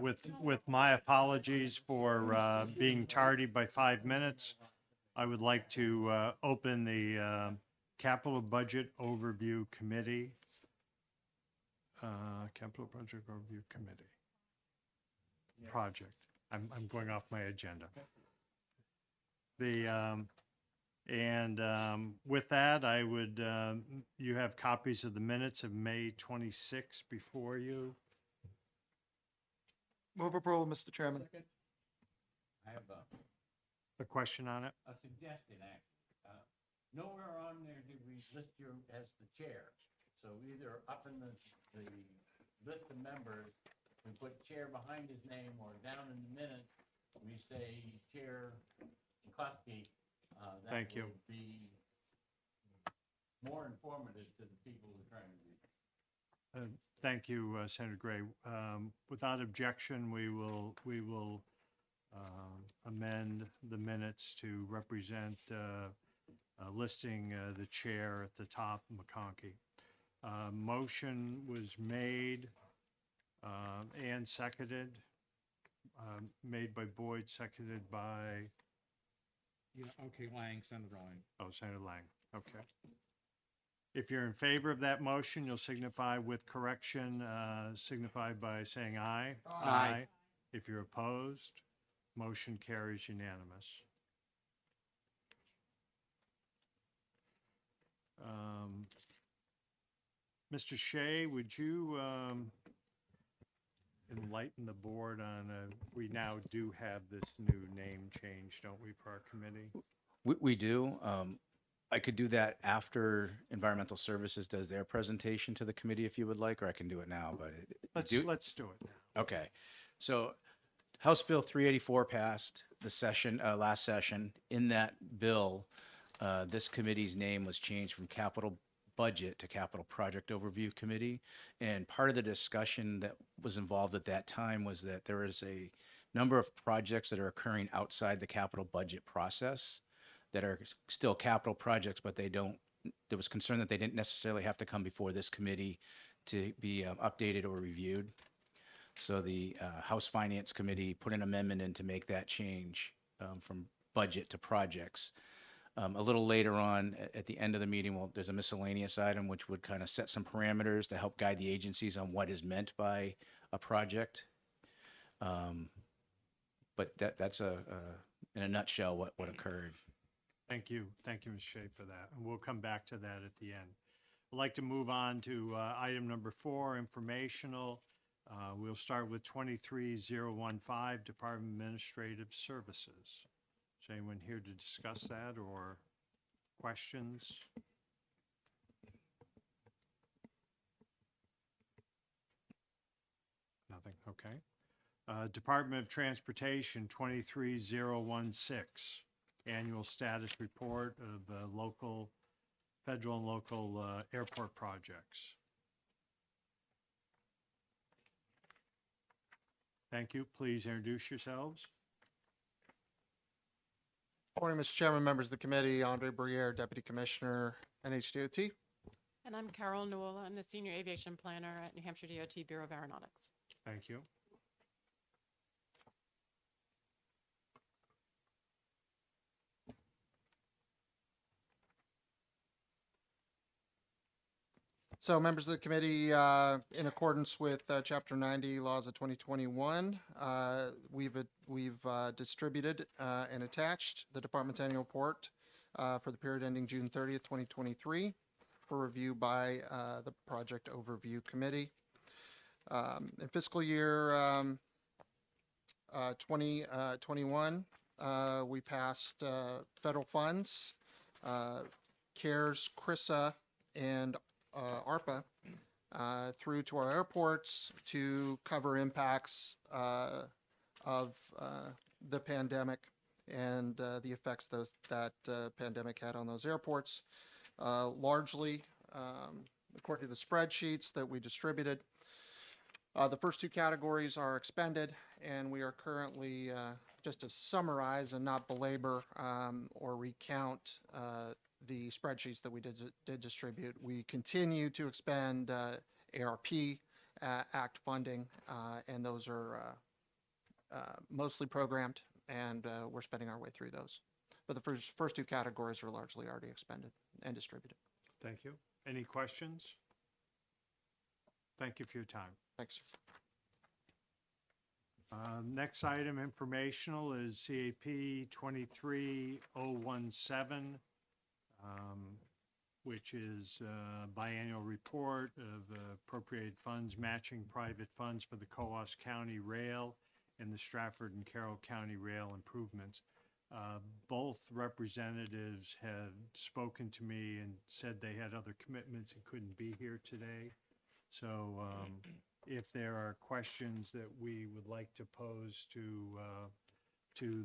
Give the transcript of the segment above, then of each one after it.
With my apologies for being tardy by 5 minutes, I would like to open the Capital Budget Overview Committee. Capital Budget Overview Committee. Project. I'm going off my agenda. With that, I would, you have copies of the minutes of May 26 before you. Move approval, Mr. Chairman. I have A question on it? a suggestion, actually. Nowhere on there did we list you as the chair. So either up in the list of members, we put chair behind his name, or down in the minutes, we say Chair McCluskey. Thank you. That would be more informative to the people who are trying to read. Thank you, Senator Gray. Without objection, we will amend the minutes to represent listing the chair at the top, McConkey. Motion was made and seconded, made by Boyd, seconded by, Okay, Lang, Senator Lang. Senator Lang. Okay. If you're in favor of that motion, you'll signify with correction, signify by saying aye. Aye. If you're opposed, motion carries unanimous. Mr. Shea, would you enlighten the board on, we now do have this new name change, don't we, for our committee? We do. I could do that after Environmental Services does their presentation to the committee if you would like, or I can do it now, but. Let's do it now. Okay. So House Bill 384 passed the last session. In that bill, this committee's name was changed from Capital Budget to Capital Project Overview Committee. And part of the discussion that was involved at that time was that there is a number of projects that are occurring outside the capital budget process that are still capital projects, but there was concern that they didn't necessarily have to come before this committee to be updated or reviewed. So the House Finance Committee put an amendment in to make that change from budget to projects. A little later on, at the end of the meeting, there's a miscellaneous item which would kind of set some parameters to help guide the agencies on what is meant by a project. But that's in a nutshell what occurred. Thank you, Ms. Shea, for that. And we'll come back to that at the end. I'd like to move on to item number 4, informational. We'll start with 23015, Department of Administrative Services. Is anyone here to discuss that or questions? Nothing, okay. Department of Transportation, 23016, Annual Status Report of local, federal and local airport projects. Thank you. Please introduce yourselves. Morning, Mr. Chairman, members of the committee, Andre Briere, Deputy Commissioner, NHDOT. And I'm Carol Newell. I'm the Senior Aviation Planner at New Hampshire DOT Bureau of Aeronautics. Thank you. So members of the committee, in accordance with Chapter 90 Laws of 2021, we've distributed and attached the department's annual report for the period ending June 30th, 2023 for review by the Project Overview Committee. In fiscal year 2021, we passed federal funds, CARES, CRISA, and ARPA through to our airports to cover impacts of the pandemic and the effects that pandemic had on those airports. Largely, according to the spreadsheets that we distributed, the first 2 categories are expended, and we are currently, just to summarize and not belabor or recount the spreadsheets that we did distribute, we continue to expend ARP Act funding, and those are mostly programmed, and we're spending our way through those. But the first two categories are largely already expended and distributed. Thank you. Any questions? Thank you for your time. Thanks. Next item, informational, is CAP 23017, which is biannual report of appropriated funds matching private funds for the Coos County Rail and the Stratford and Carroll County Rail improvements. Both representatives had spoken to me and said they had other commitments and couldn't be here today. So if there are questions that we would like to pose to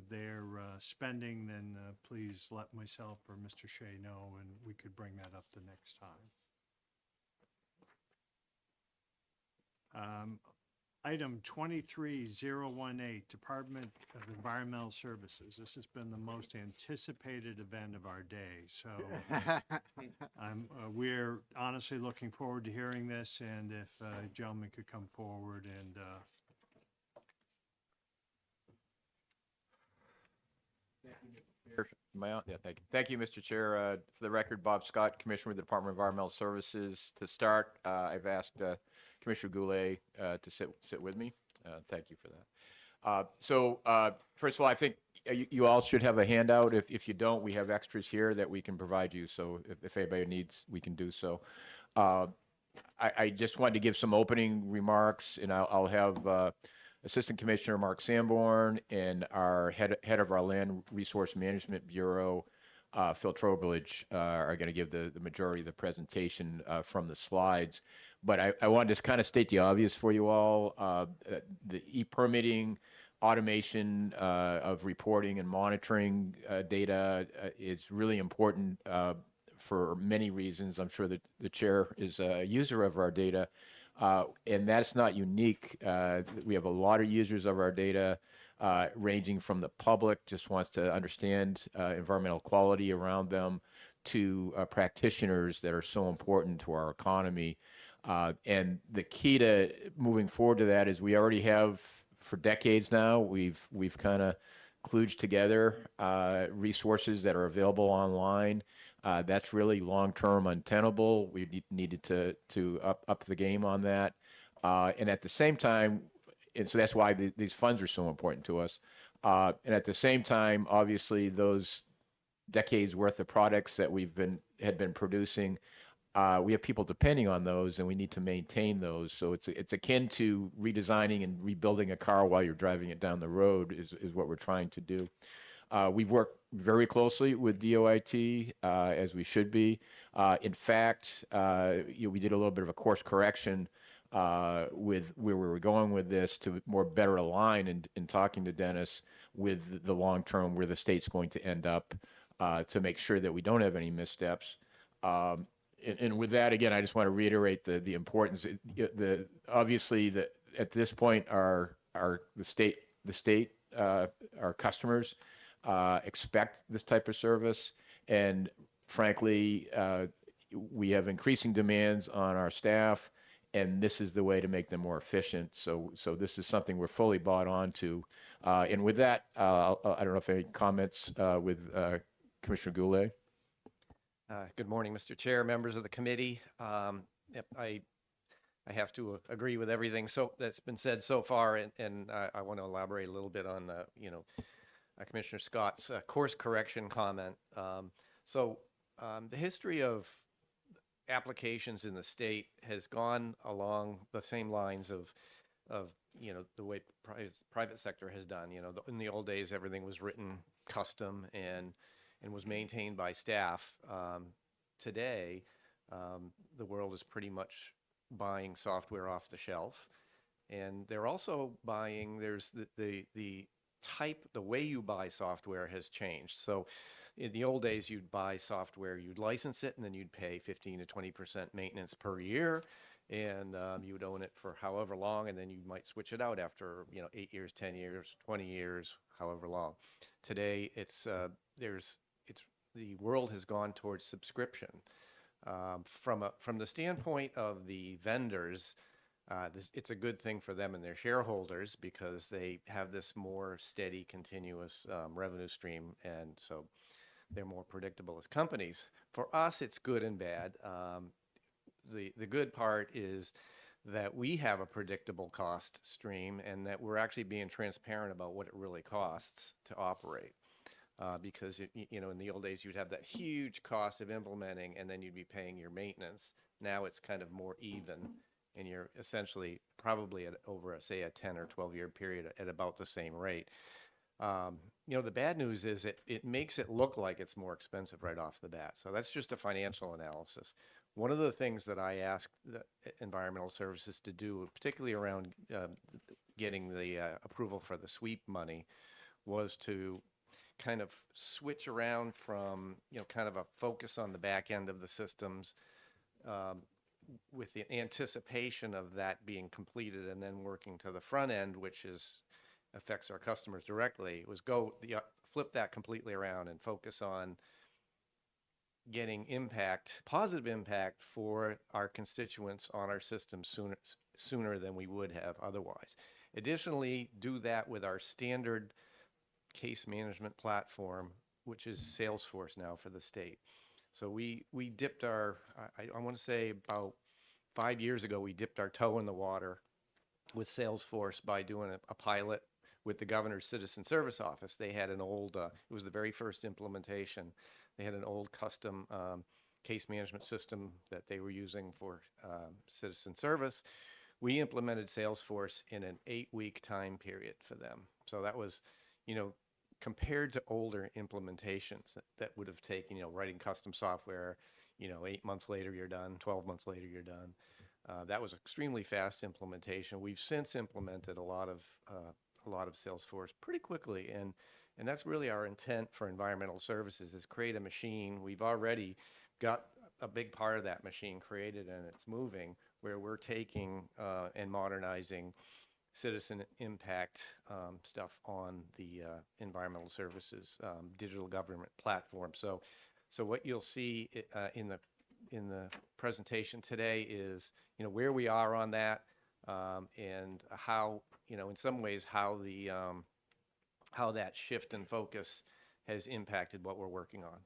their spending, then please let myself or Mr. Shea know, and we could bring that up the next time. Item 23018, Department of Environmental Services. This has been the most anticipated event of our day, so we're honestly looking forward to hearing this, and if a gentleman could come forward and Am I on? Yeah, thank you. Thank you, Mr. Chair. For the record, Bob Scott, Commissioner with the Department of Environmental Services. To start, I've asked Commissioner Goulet to sit with me. Thank you for that. First of all, I think you all should have a handout. If you don't, we have extras here that we can provide you. So if anybody needs, we can do so. I just wanted to give some opening remarks, and I'll have Assistant Commissioner Mark Sanborn and our head of our Land Resource Management Bureau, Phil Trowbridge, are going to give the majority of the presentation from the slides. But I wanted to kind of state the obvious for you all. The e-permitting, automation of reporting and monitoring data is really important for many reasons. I'm sure that the chair is a user of our data. And that's not unique. We have a lot of users of our data, ranging from the public, just wants to understand environmental quality around them, to practitioners that are so important to our economy. And the key to moving forward to that is we already have, for decades now, we've kind of kludged together resources that are available online. That's really long-term untenable. We needed to up the game on that. And at the same time, and so that's why these funds are so important to us. And at the same time, obviously, those decades worth of products that had been producing, we have people depending on those, and we need to maintain those. So it's akin to redesigning and rebuilding a car while you're driving it down the road is what we're trying to do. We've worked very closely with DOIT, as we should be. In fact, we did a little bit of a course correction with where we were going with this to more better align in talking to Dennis with the long term, where the state's going to end up, to make sure that we don't have any missteps. And with that, again, I just want to reiterate the importance. Obviously, at this point, the state, our customers expect this type of service, and frankly, we have increasing demands on our staff, and this is the way to make them more efficient. So this is something we're fully bought onto. And with that, I don't know if any comments with Commissioner Goulet. Good morning, Mr. Chair, members of the committee. Yep, I have to agree with everything that's been said so far, and I want to elaborate a little bit on Commissioner Scott's course correction comment. The history of applications in the state has gone along the same lines of the way private sector has done. In the old days, everything was written custom and was maintained by staff. Today, the world is pretty much buying software off the shelf, and they're also buying. There's the way you buy software has changed. So, in the old days, you'd buy software, you'd license it, and then you'd pay 15 to 20% maintenance per year, and you would own it for however long, and then you might switch it out after 8 years, 10 years, 20 years, however long. Today, the world has gone towards subscription. From the standpoint of the vendors, It's a good thing for them and their shareholders because they have this more steady, continuous revenue stream, and so they're more predictable as companies. For us, it's good and bad. The good part is that we have a predictable cost stream and that we're actually being transparent about what it really costs to operate. Because in the old days, you'd have that huge cost of implementing, and then you'd be paying your maintenance. Now it's kind of more even, and you're essentially probably over, say, a 10 or 12-year period at about the same rate. The bad news is it makes it look like it's more expensive right off the bat. So that's just a financial analysis. One of the things that I asked the environmental services to do, particularly around getting the approval for the sweep money, was to kind of switch around from, kind of a focus on the back end of the systems with the anticipation of that being completed and then working to the front end, which affects our customers directly, was flip that completely around and focus on getting positive impact for our constituents on our system sooner than we would have otherwise. Additionally, do that with our standard case management platform, which is Salesforce now for the state. So we dipped I want to say about 5 years ago, we dipped our toe in the water with Salesforce by doing a pilot with the governor's citizen service office. They had an old, it was the very first implementation. They had an old custom case management system that they were using for citizen service. We implemented Salesforce in an 8-week time period for them. So that was, compared to older implementations that would have taken, writing custom software, 8 months later you're done, 12 months later you're done. That was extremely fast implementation. We've since implemented a lot of Salesforce pretty quickly, and that's really our intent for environmental services, is create a machine. We've already got a big part of that machine created, and it's moving, where we're taking and modernizing citizen impact stuff on the environmental services digital government platform. So what you'll see in the presentation today is where we are on that, and how in some ways how that shift in focus has impacted what we're working on.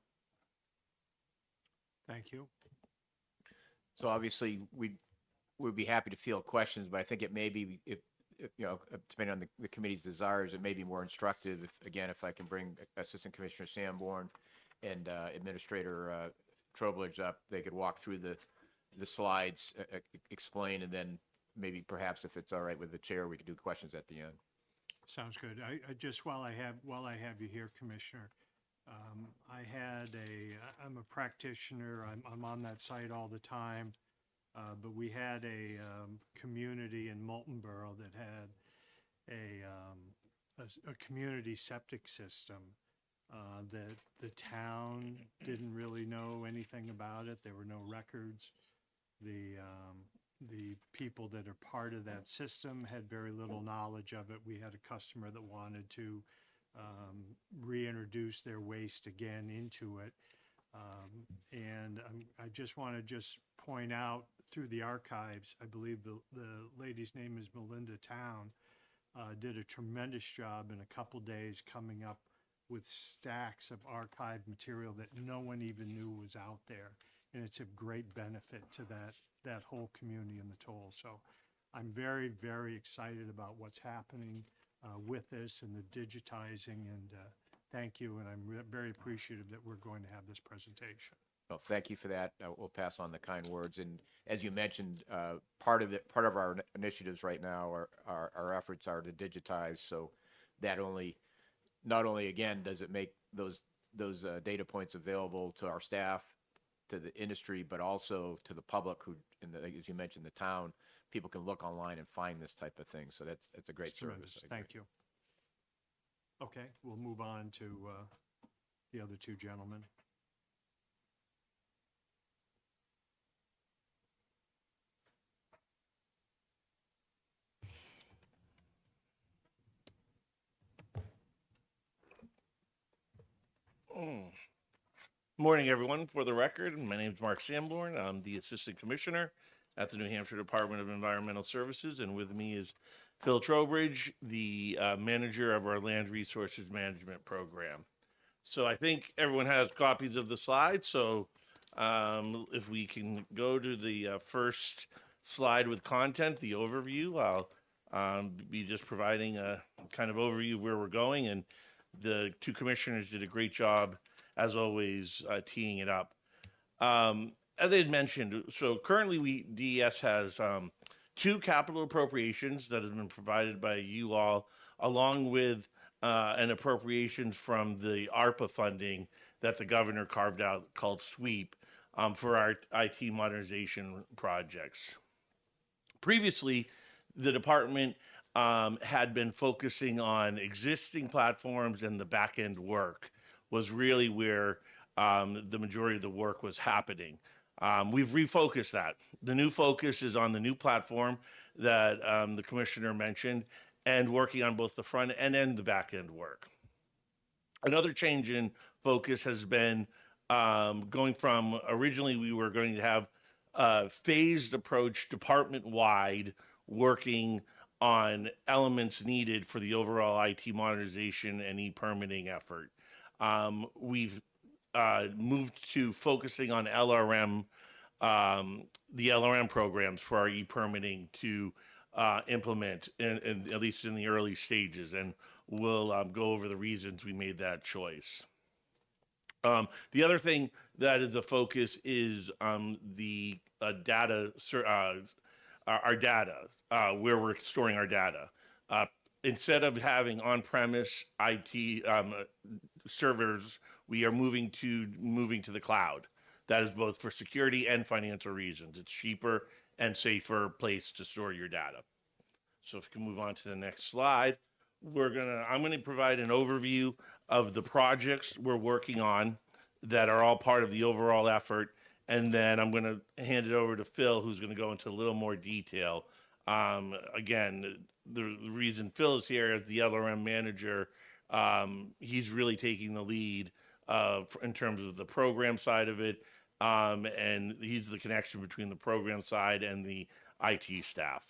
Thank you. So obviously, we'd be happy to field questions, but I think it may be, if depending on the committee's desires, it may be more instructive if I can bring Assistant Commissioner Sanborn and Administrator Trowbridge up, they could walk through the slides, explain, and then maybe perhaps if it's all right with the chair, we could do questions at the end. Sounds good. I just, while I have you here, Commissioner, I'm a practitioner. I'm on that site all the time. But we had a community in Moulton Borough that had a community septic system that the town didn't really know anything about it. There were no records. The people that are part of that system had very little knowledge of it. We had a customer that wanted to reintroduce their waste again into it. And I just want to point out through the archives, I believe the lady's name is Melinda Town, did a tremendous job in a couple days coming up with stacks of archived material that no one even knew was out there. And it's a great benefit to that whole community in the toll. So I'm very, very excited about what's happening with this and the digitizing, and thank you. And I'm very appreciative that we're going to have this presentation. Well, thank you for that. We'll pass on the kind words. And as you mentioned, part of our initiatives right now our efforts are to digitize. So that not only again does it make those data points available to our staff, to the industry, but also to the public who, as you mentioned, the town, people can look online and find this type of thing. So that's a great Tremendous. service. Thank you. Okay, we'll move on to the other two gentlemen. Morning, everyone. For the record, my name is Mark Sanborn. I'm the Assistant Commissioner at the New Hampshire Department of Environmental Services, and with me is Phil Trowbridge, the manager of our Land Resources Management Program. So I think everyone has copies of the slides, so if we can go to the first slide with content, the overview, I'll be just providing a kind of overview of where we're going, and the two commissioners did a great job, as always, teeing it up. As I had mentioned, so currently DES has two capital appropriations that have been provided by you all, along with an appropriations from the ARPA funding that the governor carved out called SWEEP for our IT modernization projects. Previously, the department had been focusing on existing platforms, and the back-end work was really where the majority of the work was happening. We've refocused that. The new focus is on the new platform that the commissioner mentioned, and working on both the front end and the back end work. Another change in focus has been going from originally we were going to have a phased approach department-wide, working on elements needed for the overall IT modernization and e-permitting effort. We've moved to focusing on LRM, the LRM programs for our e-permitting to implement, at least in the early stages, and we'll go over the reasons we made that choice. The other thing that is a focus is the data, our data, where we're storing our data. Instead of having on-premise IT servers, we are moving to the cloud. That is both for security and financial reasons. It's cheaper and safer place to store your data. So if you can move on to the next slide, I'm gonna provide an overview of the projects we're working on that are all part of the overall effort, and then I'm gonna hand it over to Phil, who's gonna go into a little more detail. Again, the reason Phil is here as the LRM manager, he's really taking the lead in terms of the program side of it, and he's the connection between the program side and the IT staff.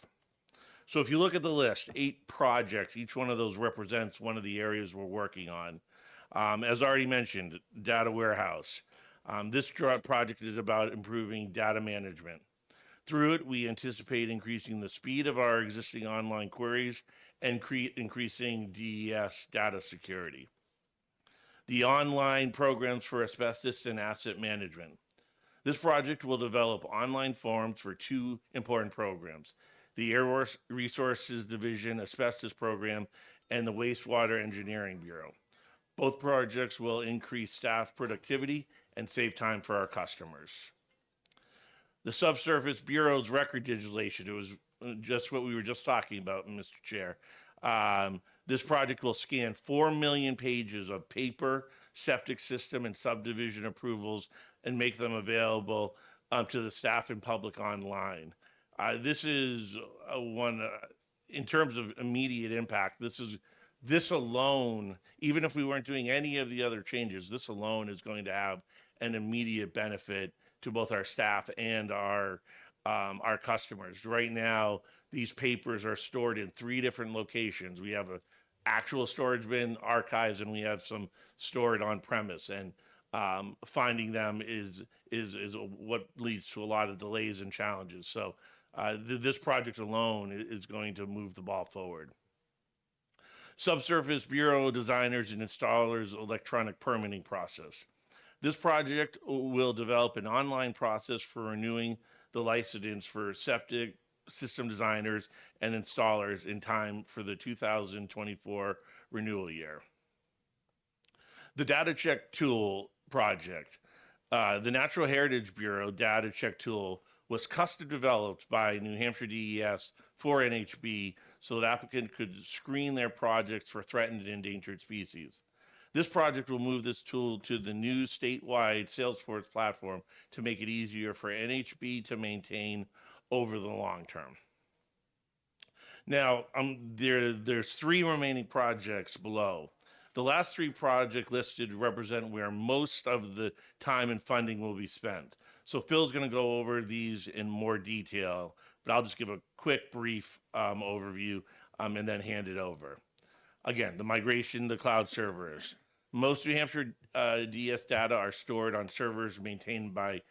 So if you look at the list, 8 projects, each one of those represents one of the areas we're working on. As already mentioned, data warehouse. This project is about improving data management. Through it, we anticipate increasing the speed of our existing online queries and increasing DES data security. The online programs for asbestos and asset management. This project will develop online forms for 2 important programs: the Air Resources Division Asbestos Program and the Wastewater Engineering Bureau. Both projects will increase staff productivity and save time for our customers. The Subsurface Bureau's record digitalization, it was just what we were just talking about, Mr. Chair. This project will scan 4 million pages of paper, septic system, and subdivision approvals and make them available to the staff and public online. This is one, in terms of immediate impact, this alone, even if we weren't doing any of the other changes, this alone is going to have an immediate benefit to both our staff and our customers. Right now, these papers are stored in 3 different locations. We have an actual storage bin, archives, and we have some stored on premise. And finding them is what leads to a lot of delays and challenges. So this project alone is going to move the ball forward. Subsurface Bureau designers and installers electronic permitting process. This project will develop an online process for renewing the license for septic system designers and installers in time for the 2024 renewal year. The Data Check Tool project. The Natural Heritage Bureau Data Check Tool was custom developed by New Hampshire DES for NHB so that applicants could screen their projects for threatened and endangered species. This project will move this tool to the new statewide Salesforce platform to make it easier for NHB to maintain over the long term. Now, there's 3 remaining projects below. The last 3 projects listed represent where most of the time and funding will be spent. So Phil's going to go over these in more detail, but I'll just give a quick, brief overview and then hand it over. Again, the migration to cloud servers. Most New Hampshire DS data are stored on servers maintained by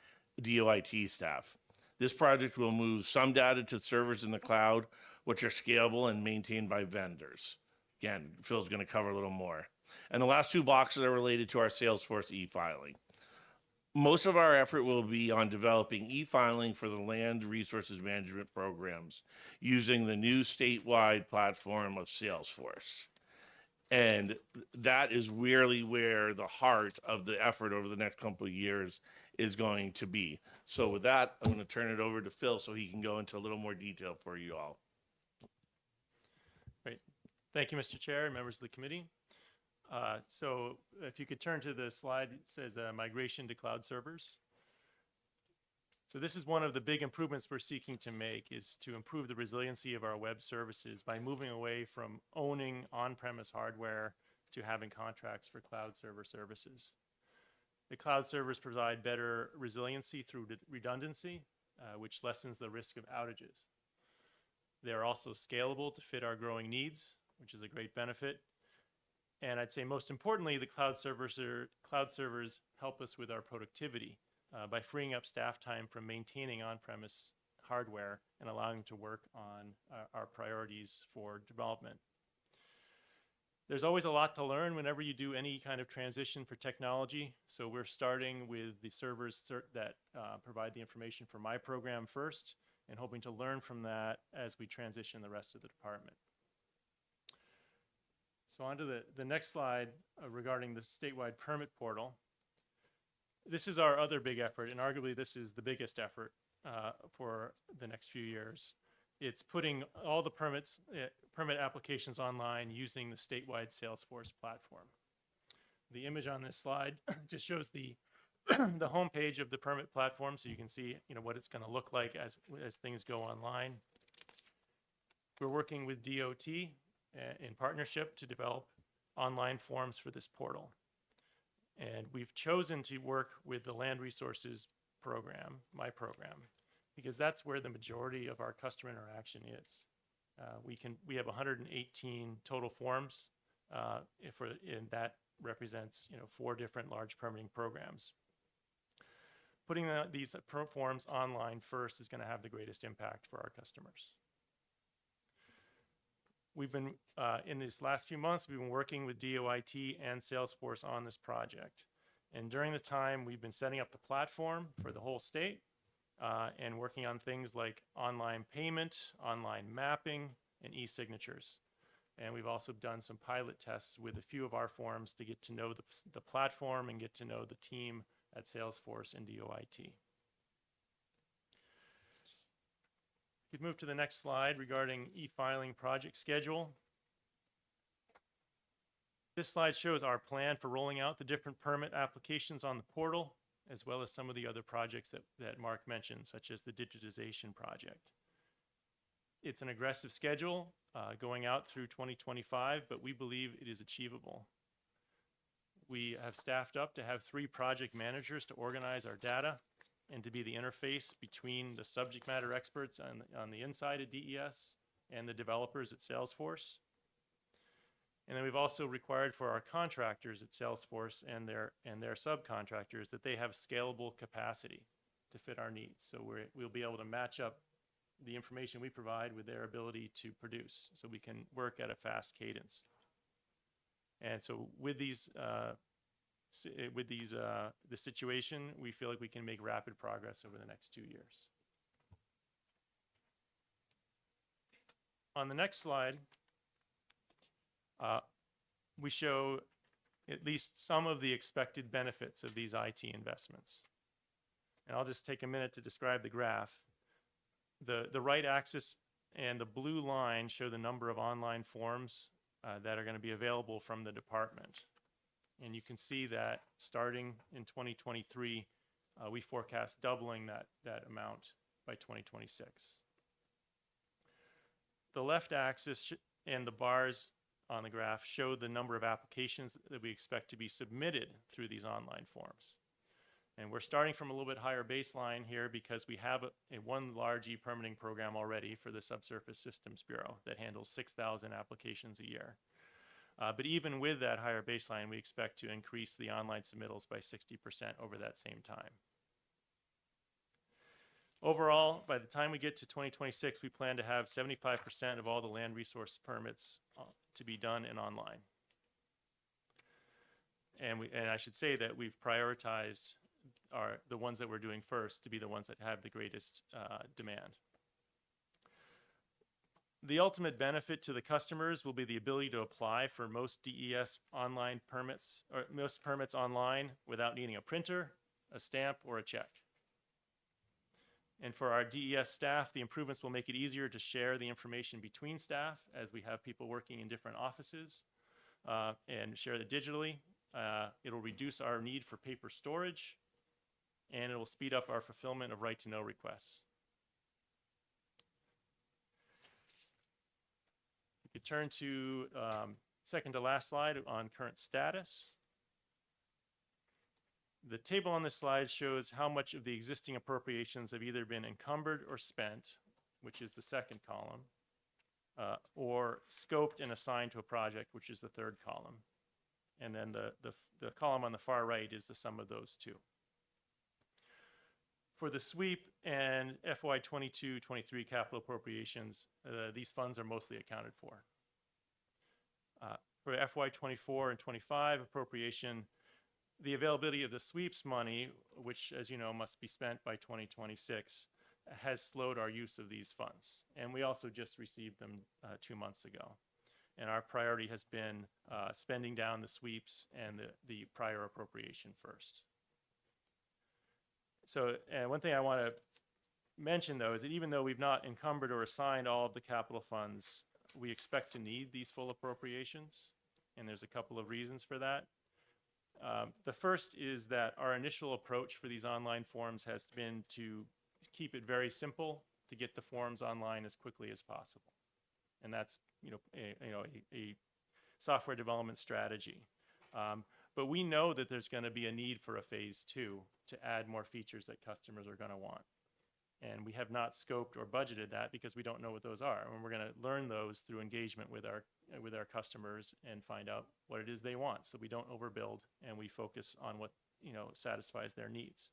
DOIT staff. This project will move some data to servers in the cloud, which are scalable and maintained by vendors. Again, Phil's going to cover a little more. And the last two boxes are related to our Salesforce e-filing. Most of our effort will be on developing e-filing for the land resources management programs using the new statewide platform of Salesforce. And that is really where the heart of the effort over the next couple of years is going to be. So with that, I'm going to turn it over to Phil so he can go into a little more detail for you all. Great. Thank you, Mr. Chair and members of the committee. So if you could turn to the slide, it says migration to cloud servers. So this is one of the big improvements we're seeking to make, is to improve the resiliency of our web services by moving away from owning on-premise hardware to having contracts for cloud server services. The cloud servers provide better resiliency through redundancy, which lessens the risk of outages. They're also scalable to fit our growing needs, which is a great benefit. And I'd say most importantly, the cloud servers help us with our productivity by freeing up staff time from maintaining on-premise hardware and allowing them to work on our priorities for development. There's always a lot to learn whenever you do any kind of transition for technology. So we're starting with the servers that provide the information for my program first, and hoping to learn from that as we transition the rest of the department. So on to the next slide regarding the statewide permit portal. This is our other big effort, and arguably this is the biggest effort for the next few years. It's putting all the permit applications online using the statewide Salesforce platform. The image on this slide just shows the the home page of the permit platform, so you can see what it's going to look like as things go online. We're working with DOT in partnership to develop online forms for this portal. And we've chosen to work with the Land Resources program, my program, because that's where the majority of our customer interaction is. We have 118 total forms, and that represents 4 different large permitting programs. Putting these forms online first is going to have the greatest impact for our customers. We've been, in these last few months, we've been working with DOIT and Salesforce on this project. And during the time, we've been setting up the platform for the whole state and working on things like online payment, online mapping, and e-signatures. And we've also done some pilot tests with a few of our forms to get to know the platform and get to know the team at Salesforce and DOIT. We could move to the next slide regarding e-filing project schedule. This slide shows our plan for rolling out the different permit applications on the portal, as well as some of the other projects that Mark mentioned, such as the digitization project. It's an aggressive schedule going out through 2025, but we believe it is achievable. We have staffed up to have 3 project managers to organize our data and to be the interface between the subject matter experts on the inside of DES and the developers at Salesforce. And then we've also required for our contractors at Salesforce and their subcontractors that they have scalable capacity to fit our needs. So we'll be able to match up the information we provide with their ability to produce, so we can work at a fast cadence. And so with these the situation, we feel like we can make rapid progress over the next 2 years. On the next slide, we show at least some of the expected benefits of these IT investments. And I'll just take a minute to describe the graph. The right axis and the blue line show the number of online forms that are going to be available from the department. And you can see that starting in 2023, we forecast doubling that amount by 2026. The left axis and the bars on the graph show the number of applications that we expect to be submitted through these online forms. And we're starting from a little bit higher baseline here because we have one large e-permitting program already for the Subsurface Systems Bureau that handles 6,000 applications a year. But even with that higher baseline, we expect to increase the online submittals by 60% over that same time. Overall, by the time we get to 2026, we plan to have 75% of all the land resource permits to be done and online. And I should say that we've prioritized the ones that we're doing first to be the ones that have the greatest demand. The ultimate benefit to the customers will be the ability to apply for most DES online permits, or most permits online without needing a printer, a stamp, or a check. And for our DES staff, the improvements will make it easier to share the information between staff as we have people working in different offices and share it digitally. It'll reduce our need for paper storage, and it will speed up our fulfillment of right-to-know requests. You could turn to second to last slide on current status. The table on this slide shows how much of the existing appropriations have either been encumbered or spent, which is the second column, or scoped and assigned to a project, which is the third column. And then the column on the far right is the sum of those two. For the sweep and FY 22-23 capital appropriations, these funds are mostly accounted for. For FY 24 and 25 appropriation, the availability of the sweeps money, which, as you know, must be spent by 2026, has slowed our use of these funds. And we also just received them 2 months ago. And our priority has been spending down the sweeps and the prior appropriation first. So one thing I want to mention, though, is that even though we've not encumbered or assigned all of the capital funds, we expect to need these full appropriations. And there's a couple of reasons for that. The first is that our initial approach for these online forms has been to keep it very simple to get the forms online as quickly as possible. And that's a software development strategy. But we know that there's going to be a need for a phase 2 to add more features that customers are going to want. And we have not scoped or budgeted that because we don't know what those are. And we're going to learn those through engagement with our customers and find out what it is they want, so we don't overbuild and we focus on what satisfies their needs.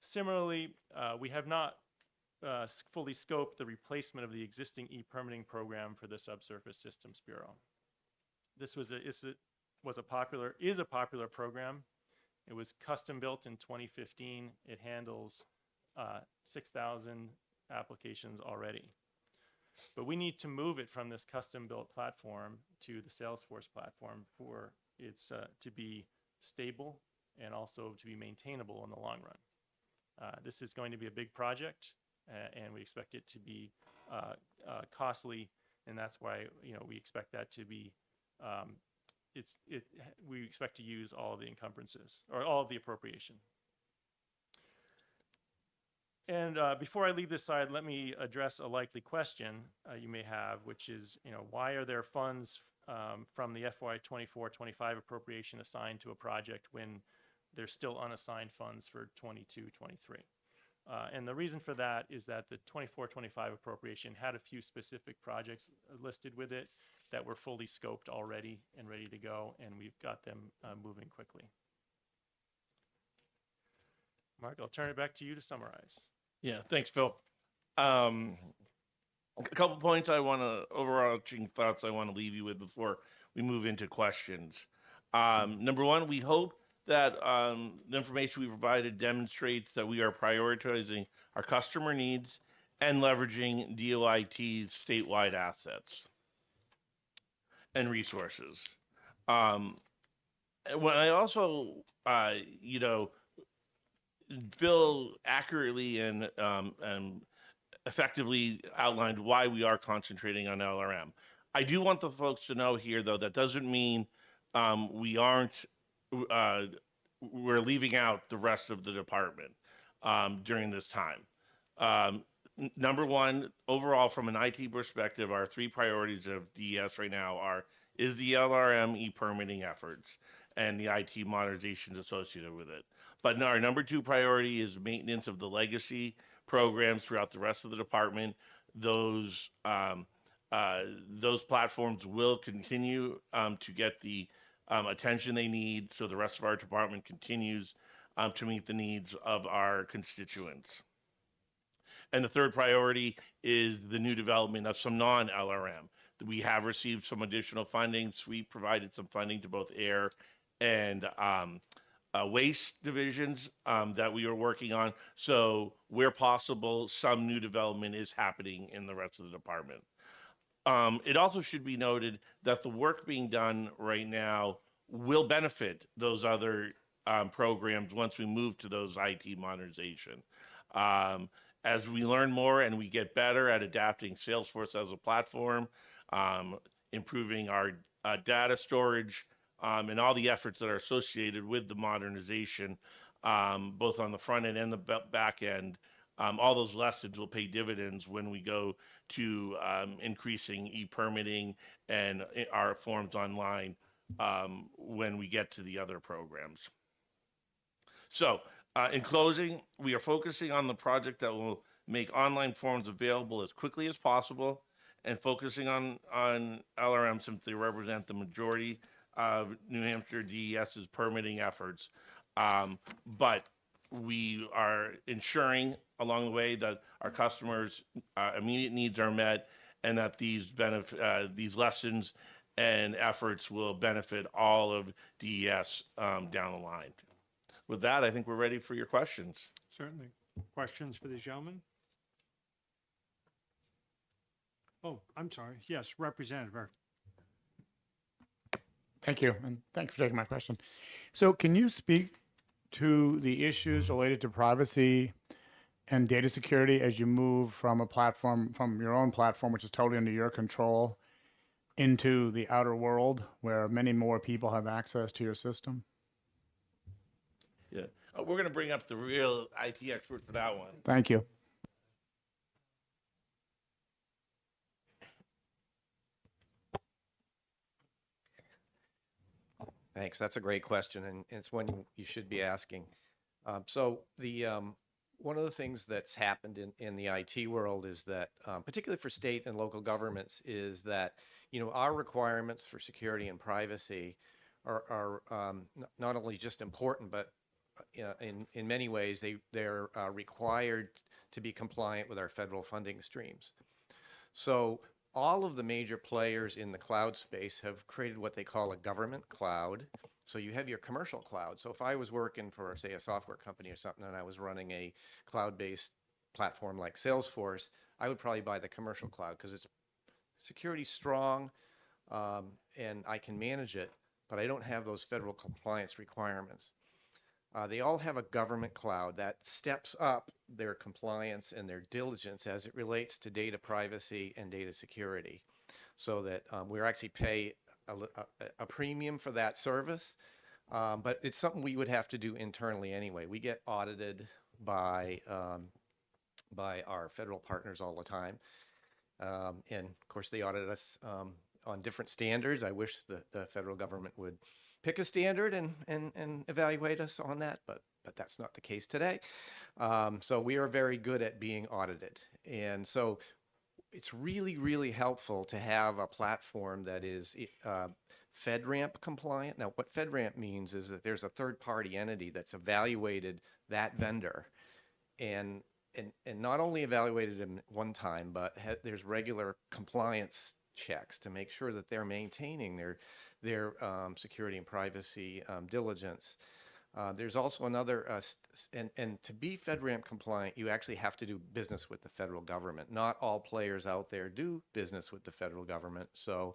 Similarly, we have not fully scoped the replacement of the existing e-permitting program for the Subsurface Systems Bureau. This is a popular program. It was custom built in 2015. It handles 6,000 applications already. But we need to move it from this custom built platform to the Salesforce platform for it to be stable and also to be maintainable in the long run. This is going to be a big project, and we expect it to be costly, and that's why we expect that to be we expect to use all of the encumbrances or all of the appropriation. And before I leave this side, let me address a likely question you may have, which is, why are there funds from the FY 24-25 appropriation assigned to a project when there's still unassigned funds for 22-23? And the reason for that is that the 24-25 appropriation had a few specific projects listed with it that were fully scoped already and ready to go, and we've got them moving quickly. Mark, I'll turn it back to you to summarize. Yeah, thanks, Phil. A couple points overarching thoughts I want to leave you with before we move into questions. Number one, we hope that the information we provided demonstrates that we are prioritizing our customer needs and leveraging DOIT's statewide assets and resources. When I also, Phil accurately and effectively outlined why we are concentrating on LRM. I do want the folks to know here, though, that doesn't mean we're leaving out the rest of the department during this time. Number one, overall, from an IT perspective, our 3 priorities of DES right now is the LRM e-permitting efforts. and the IT modernizations associated with it. But our number 2 priority is maintenance of the legacy programs throughout the rest of the department. Those platforms will continue to get the attention they need, so the rest of our department continues to meet the needs of our constituents. And the third priority is the new development of some non-LRM. We have received some additional funding. SWEEP provided some funding to both air and waste divisions that we are working on. So where possible, some new development is happening in the rest of the department. It also should be noted that the work being done right now will benefit those other programs once we move to those IT modernization. As we learn more and we get better at adapting Salesforce as a platform, improving our data storage, and all the efforts that are associated with the modernization, both on the front end and the back end, all those lessons will pay dividends when we go to increasing e-permitting and our forms online when we get to the other programs. So, in closing, we are focusing on the project that will make online forms available as quickly as possible, and focusing on LRM since they represent the majority of New Hampshire DES's permitting efforts. But we are ensuring along the way that our customers' immediate needs are met, and that these lessons and efforts will benefit all of DES down the line. With that, I think we're ready for your questions. Certainly. Questions for the gentleman? Oh, I'm sorry. Yes, Representative. Thank you, and thanks for taking my question. So can you speak to the issues related to privacy and data security as you move from a platform, from your own platform, which is totally under your control, into the outer world where many more people have access to your system? Yeah, we're going to bring up the real IT expert for that one. Thank you. Thanks. That's a great question, and it's one you should be asking. So one of the things that's happened in the IT world is that, particularly for state and local governments, is that our requirements for security and privacy are not only just important, but in many ways they're required to be compliant with our federal funding streams. So all of the major players in the cloud space have created what they call a government cloud. So you have your commercial cloud. So if I was working for, say, a software company or something, and I was running a cloud-based platform like Salesforce, I would probably buy the commercial cloud because it's security strong, and I can manage it, but I don't have those federal compliance requirements. They all have a government cloud that steps up their compliance and their diligence as it relates to data privacy and data security, so that we actually pay a premium for that service, but it's something we would have to do internally anyway. We get audited by our federal partners all the time, and of course they audit us on different standards. I wish the federal government would pick a standard and evaluate us on that, but that's not the case today. So we are very good at being audited, and so it's really, really helpful to have a platform that is FedRAMP compliant. Now, what FedRAMP means is that there's a third-party entity that's evaluated that vendor, and not only evaluated them one time, but there's regular compliance checks to make sure that they're maintaining their security and privacy diligence. There's also another, and to be FedRAMP compliant, you actually have to do business with the federal government. Not all players out there do business with the federal government. So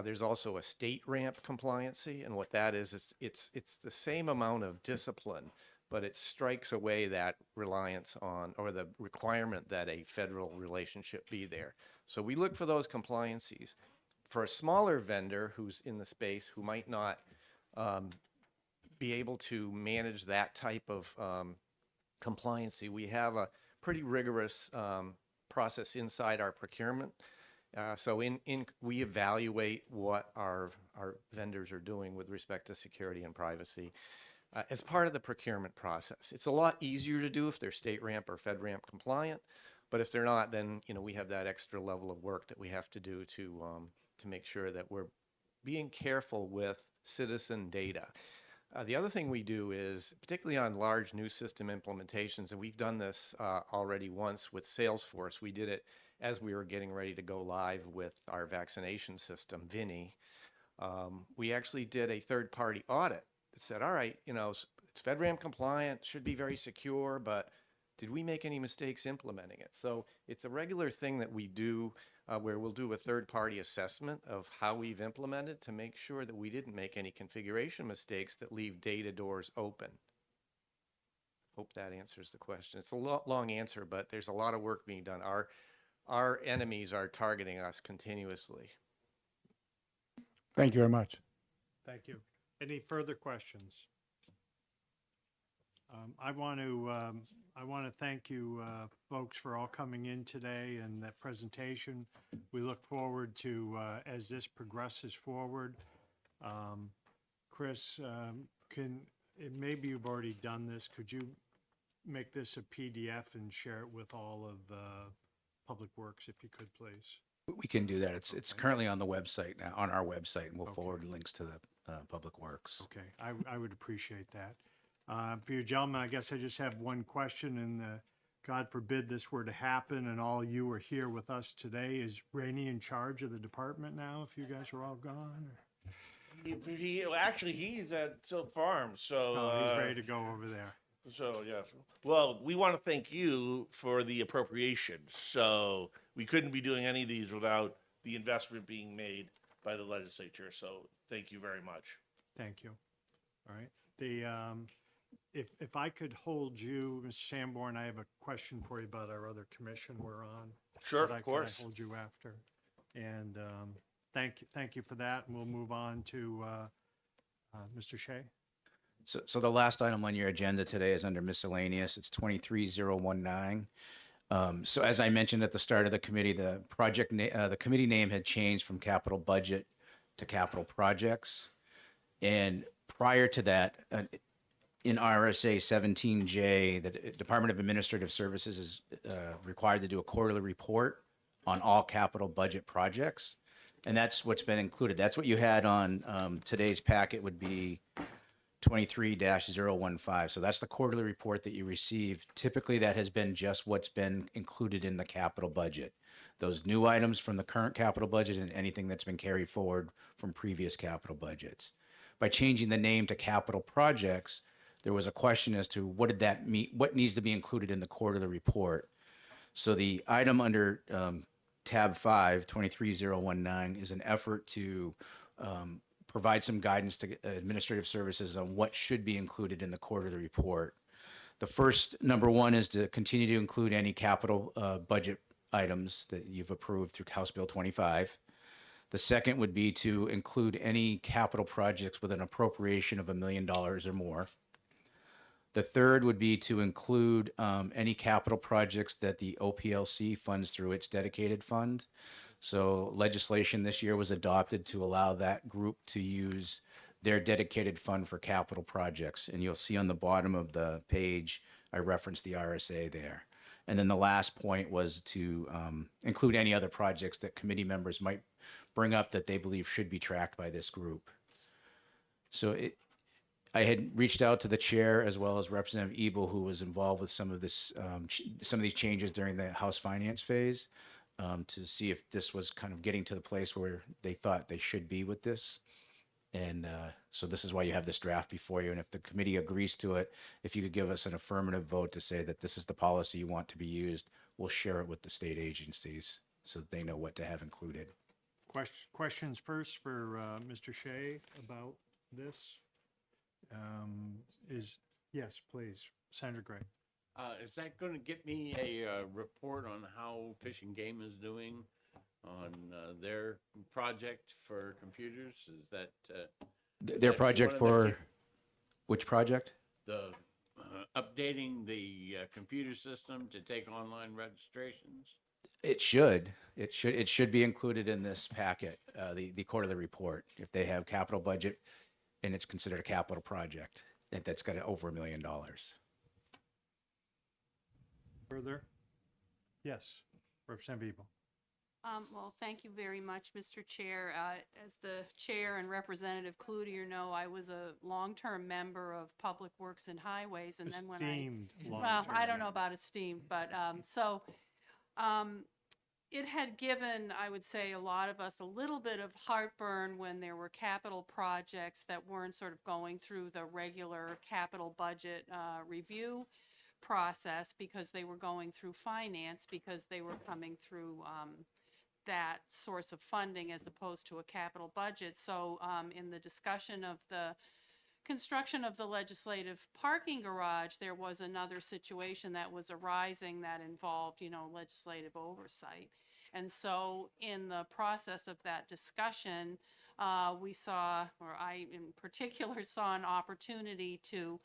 there's also a state ramp compliancy, and what that is it's the same amount of discipline, but it strikes away that reliance on, or the requirement that a federal relationship be there. So we look for those compliancies. For a smaller vendor who's in the space, who might not be able to manage that type of compliancy, we have a pretty rigorous process inside our procurement We evaluate what our vendors are doing with respect to security and privacy as part of the procurement process. It's a lot easier to do if they're state ramp or FedRAMP compliant, but if they're not, then we have that extra level of work that we have to do to make sure that we're being careful with citizen data. The other thing we do is, particularly on large new system implementations, and we've done this already once with Salesforce. We did it as we were getting ready to go live with our vaccination system, Vinny. We actually did a third-party audit that said, all right, it's FedRAMP compliant, should be very secure, but did we make any mistakes implementing it? So it's a regular thing that we do where we'll do a third-party assessment of how we've implemented to make sure that we didn't make any configuration mistakes that leave data doors open. Hope that answers the question. It's a long answer, but there's a lot of work being done. Our enemies are targeting us continuously. Thank you very much. Thank you. Any further questions? I want to thank you folks for all coming in today and that presentation. We look forward to as this progresses forward. Chris, maybe you've already done this. Could you make this a PDF and share it with all of Public Works if you could, please? We can do that. It's currently on the website now, on our website, and we'll forward links to the Public Works. Okay, I would appreciate that. For you gentlemen, I guess I just have one question, and God forbid this were to happen and all you are here with us today. Is Rainey in charge of the department now if you guys are all gone? Actually, he's at Silk Farm, so. He's ready to go over there. So, yes. Well, we want to thank you for the appropriations. So we couldn't be doing any of these without the investment being made by the legislature. So thank you very much. Thank you. All right. If I could hold you, Mr. Sanborn, I have a question for you about our other commission we're on. Sure, Could of course. I hold you after? And thank you for that. And we'll move on to Mr. Shea. So the last item on your agenda today is under miscellaneous. It's 23019. So as I mentioned at the start of the committee, the committee name had changed from capital budget to capital projects. And prior to that, in RSA 17J, the Department of Administrative Services is required to do a quarterly report on all capital budget projects. And that's what's been included. That's what you had on today's packet would be 23-015. So that's the quarterly report that you received. Typically, that has been just what's been included in the capital budget. Those new items from the current capital budget and anything that's been carried forward from previous capital budgets. By changing the name to capital projects, there was a question as to what did that mean, what needs to be included in the quarterly report. So the item under tab 5, 23019, is an effort to provide some guidance to administrative services on what should be included in the quarterly report. The first, number one, is to continue to include any capital budget items that you've approved through House Bill 25. The second would be to include any capital projects with an appropriation of $1 million or more. The third would be to include any capital projects that the OPLC funds through its dedicated fund. So legislation this year was adopted to allow that group to use their dedicated fund for capital projects. And you'll see on the bottom of the page, I referenced the RSA there. And then the last point was to include any other projects that committee members might bring up that they believe should be tracked by this group. So I had reached out to the chair as well as Representative Ebel, who was involved with some of this, some of these changes during the House Finance phase, to see if this was kind of getting to the place where they thought they should be with this. And so this is why you have this draft before you. And if the committee agrees to it, if you could give us an affirmative vote to say that this is the policy you want to be used, we'll share it with the state agencies so that they know what to have included. Questions first for Mr. Shea about this? Yes, please, Senator Gray. Is that going to get me a report on how Fish and Game is doing on their project for computers? Is that Their project for which project? the updating the computer system to take online registrations? It should. It should be included in this packet, the quarterly report. If they have capital budget and it's considered a capital project, that's got over $1 million. Further? Yes, Representative Bebo. Well, thank you very much, Mr. Chair. As the chair and Representative Cloutier know, I was a long-term member of Public Works and Highways, and then when I, Esteemed well, long-term I don't know member. about esteemed, but, it had given, I would say, a lot of us a little bit of heartburn when there were capital projects that weren't sort of going through the regular capital budget, review process because they were going through finance, because they were coming through, that source of funding as opposed to a capital budget. So in the discussion of the construction of the legislative parking garage, there was another situation that was arising that involved, legislative oversight. And so in the process of that discussion, we saw, or I in particular saw an opportunity to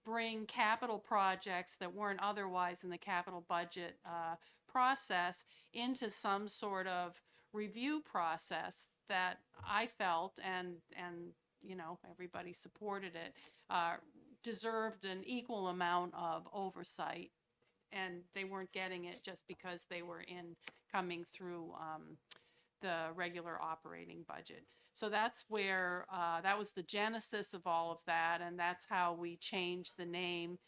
bring capital projects that weren't otherwise in the capital budget process into some sort of review process that I felt and everybody supported it, deserved an equal amount of oversight, and they weren't getting it just because they were coming through the regular operating budget. So that's where, that was the genesis of all of that, and that's how we changed the name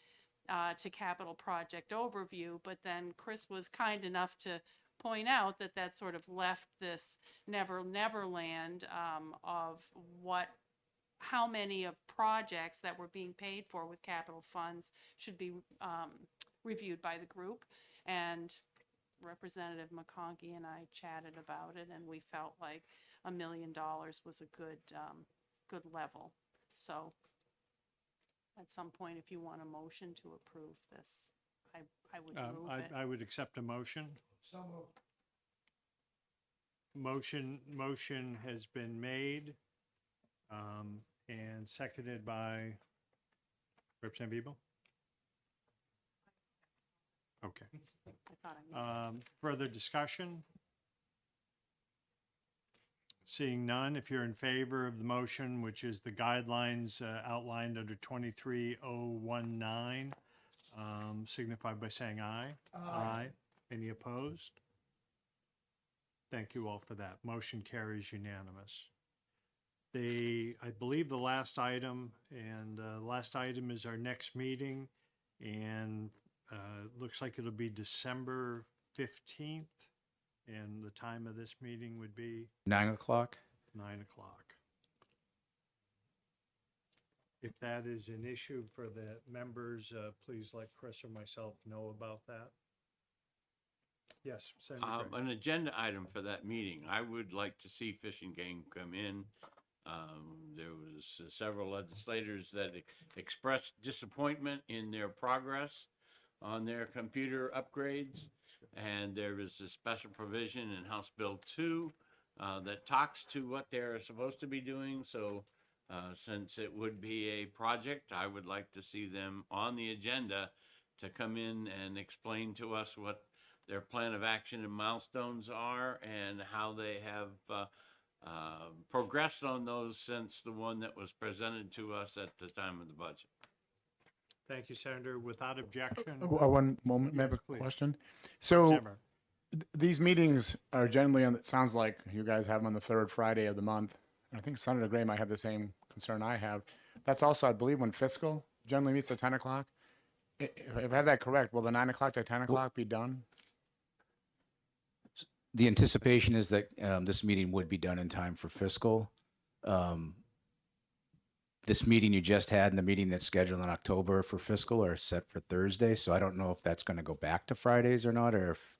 to Capital Project Overview. But then Chris was kind enough to point out that that sort of left this never land of how many of projects that were being paid for with capital funds should be reviewed by the group. And Representative McConkey and I chatted about it, and we felt like $1 million was a good level. So at some point, if you want a motion to approve this, I would move it. I would accept a motion. Motion has been made and seconded by Representative Bebo. Okay. I thought I made Further discussion? Seeing none, if you're in favor of the motion, which is the guidelines outlined under 23019, signify by saying aye. Aye. Any opposed? Thank you all for that. Motion carries unanimous. I believe the last item is our next meeting, and looks like it'll be December 15th, and the time of this meeting would be 9 o'clock? 9 o'clock. If that is an issue for the members, please let Chris or myself know about that. Yes, Senator Gray. An agenda item for that meeting, I would like to see Fish and Game come in. There was several legislators that expressed disappointment in their progress on their computer upgrades. And there is a special provision in House Bill 2 that talks to what they're supposed to be doing. So since it would be a project, I would like to see them on the agenda to come in and explain to us what their plan of action and milestones are and how they have progressed on those since the one that was presented to us at the time of the budget. Thank you, Senator. Without objection. One moment, may I have Yes, a please. question? So Zimmer. these meetings are generally on, it sounds like you guys have them on the third Friday of the month. I think Senator Gray might have the same concern I have. That's also, I believe, when fiscal generally meets at 10 o'clock. If I have that correct, will the 9 o'clock to 10 o'clock be done? The anticipation is that this meeting would be done in time for fiscal. This meeting you just had and the meeting that's scheduled in October for fiscal are set for Thursday, so I don't know if that's going to go back to Fridays or not, or if,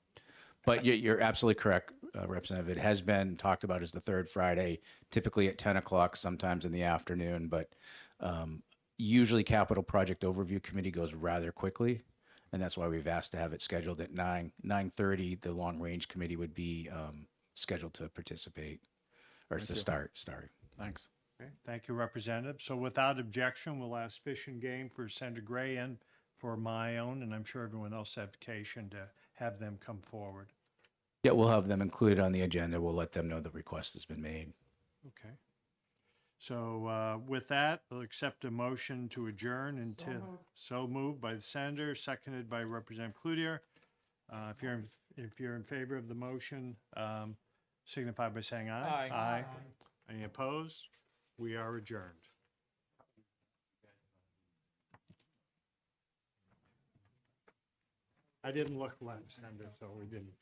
but you're absolutely correct, Representative. It has been talked about as the third Friday, typically at 10 o'clock, sometimes in the afternoon, but usually Capital Project Overview Committee goes rather quickly, and that's why we've asked to have it scheduled at 9:30. The Long Range Committee would be scheduled to participate, or to start. Thanks. Okay, thank you, Representative. So without objection, we'll ask Fish and Game for Senator Gray and for my own, and I'm sure everyone else's advocation to have them come forward. Yeah, we'll have them included on the agenda. We'll let them know the request has been made. Okay. So with that, I'll accept a motion to adjourn until, so moved by the senator, seconded by Representative Cloutier. If you're in favor of the motion, signify by saying aye. Aye. Any opposed? We are adjourned. I didn't look left, Senator, so we didn't.